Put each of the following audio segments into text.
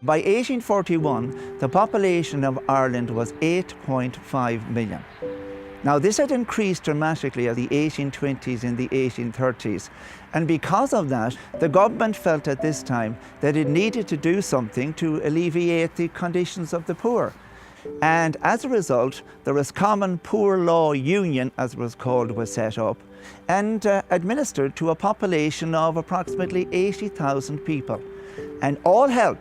By 1841, the population of Ireland was 8.5 million. Now, this had increased dramatically in the 1820s and the 1830s. And because of that, the government felt at this time that it needed to do something to alleviate the conditions of the poor. And as a result, the Roscommon Poor Law Union, as it was called, was set up and administered to a population of approximately 80,000 people. And all help,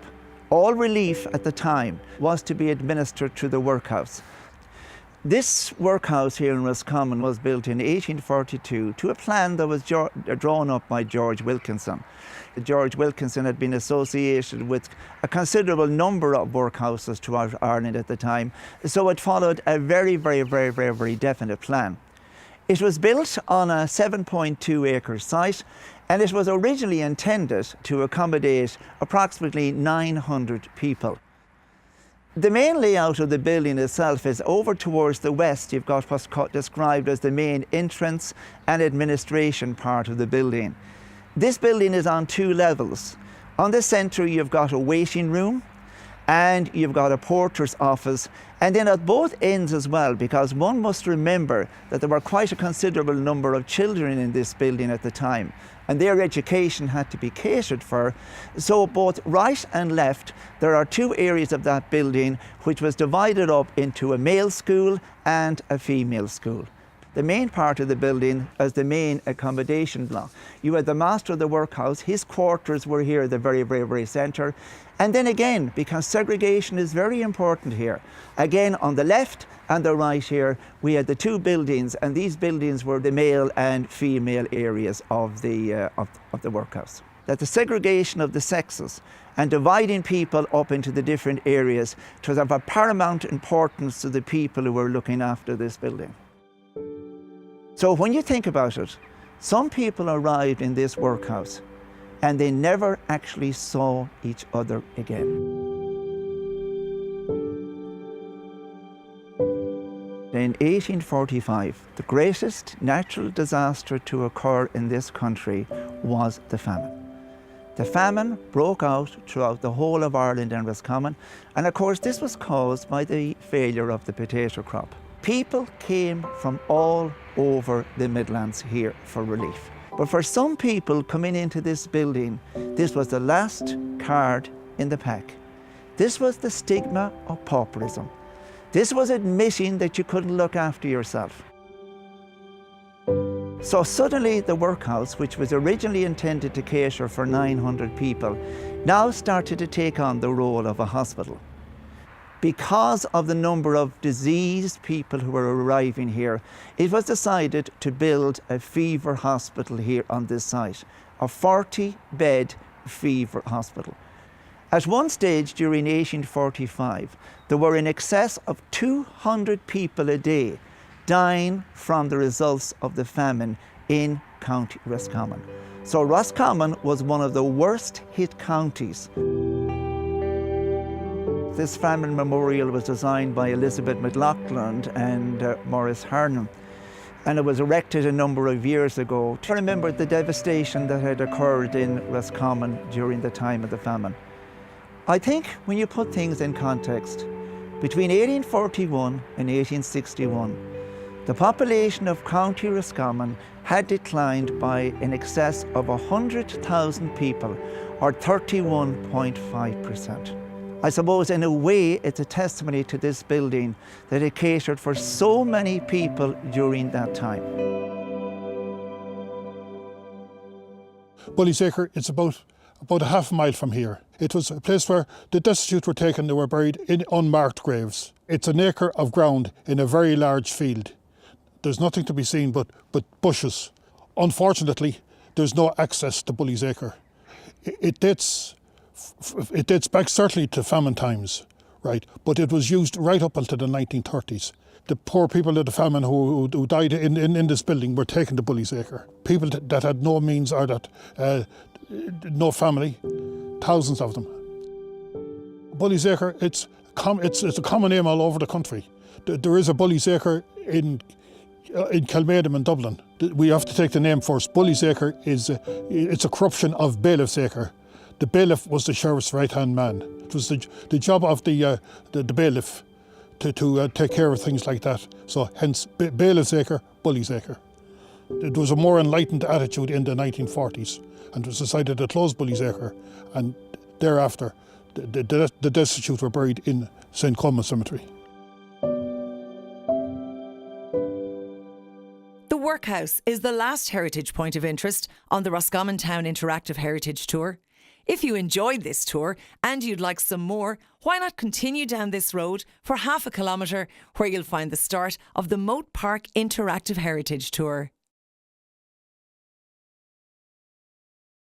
all relief at the time was to be administered to the workhouse. This workhouse here in Roscommon was built in 1842 to a plan that was drawn up by George Wilkinson. George Wilkinson had been associated with a considerable number of workhouses throughout Ireland at the time, so it followed a very definite plan. It was built on a 7.2 acre site, and it was originally intended to accommodate approximately 900 people. The main layout of the building itself is over towards the west. You've got what's described as the main entrance and administration part of the building. This building is on 2 levels. On the centre you've got a waiting room and you've got a porter's office, and then at both ends as well, because one must remember that there were quite a considerable number of children in this building at the time, and their education had to be catered for. So both right and left, there are 2 areas of that building which was divided up into a male school and a female school. The main part of the building as the main accommodation block. You had the master of the workhouse, his quarters were here at the very centre. And then again, because segregation is very important here, again on the left and the right here, we had the 2 buildings, and these buildings were the male and female areas of the workhouse. That the segregation of the sexes and dividing people up into the different areas was of a paramount importance to the people who were looking after this building. So when you think about it, some people arrived in this workhouse and they never actually saw each other again. In 1845, the greatest natural disaster to occur in this country was the famine. The famine broke out throughout the whole of Ireland and Roscommon, and of course this was caused by the failure of the potato crop. People came from all over the Midlands here for relief. But for some people coming into this building, this was the last card in the pack. This was the stigma of pauperism. This was admitting that you couldn't look after yourself. So suddenly the workhouse, which was originally intended to cater for 900 people, now started to take on the role of a hospital. Because of the number of diseased people who were arriving here, it was decided to build a fever hospital here on this site, a 40-bed fever hospital. At one stage during 1845, there were in excess of 200 people a day dying from the results of the famine in County Roscommon. So Roscommon was one of the worst hit counties. This Famine Memorial was designed by Elizabeth McLaughlin and Maurice Harnham, and it was erected a number of years ago to remember the devastation that had occurred in Roscommon during the time of the famine. I think when you put things in context, between 1841 and 1861, the population of County Roscommon had declined by in excess of 100,000 people, or 31.5%. I suppose in a way it's a testimony to this building that it catered for so many people during that time. Acre, it's about a half a mile from here. It was a place where the destitute were taken, they were buried in unmarked graves. It's an acre of ground in a very large field. There's nothing to be seen but bushes. Unfortunately, there's no access to Acre. It dates back certainly to famine times, right? But it was used right up until the 1930s. The poor people of the famine who died in this building were taken to Acre. People that had no means or that no family, thousands of them. Acre, it's a common name all over the country. There is a Acre in Kilmainham in Dublin. We have to take the name first. Acre it's a corruption of Bailiff's Acre. The bailiff was the sheriff's right-hand man. It was the job of the bailiff to take care of things like that. So hence, bailiff's acre, bully's acre. It was a more enlightened attitude in the 1940s, and it was decided to close bully's acre, and thereafter the destitute were buried in St. Colman Cemetery. The Workhouse is the last heritage point of interest on the Roscommon Town Interactive Heritage Tour. If you enjoyed this tour and you'd like some more, why not continue down this road for half a kilometre where you'll find the start of the Moat Park Interactive Heritage Tour.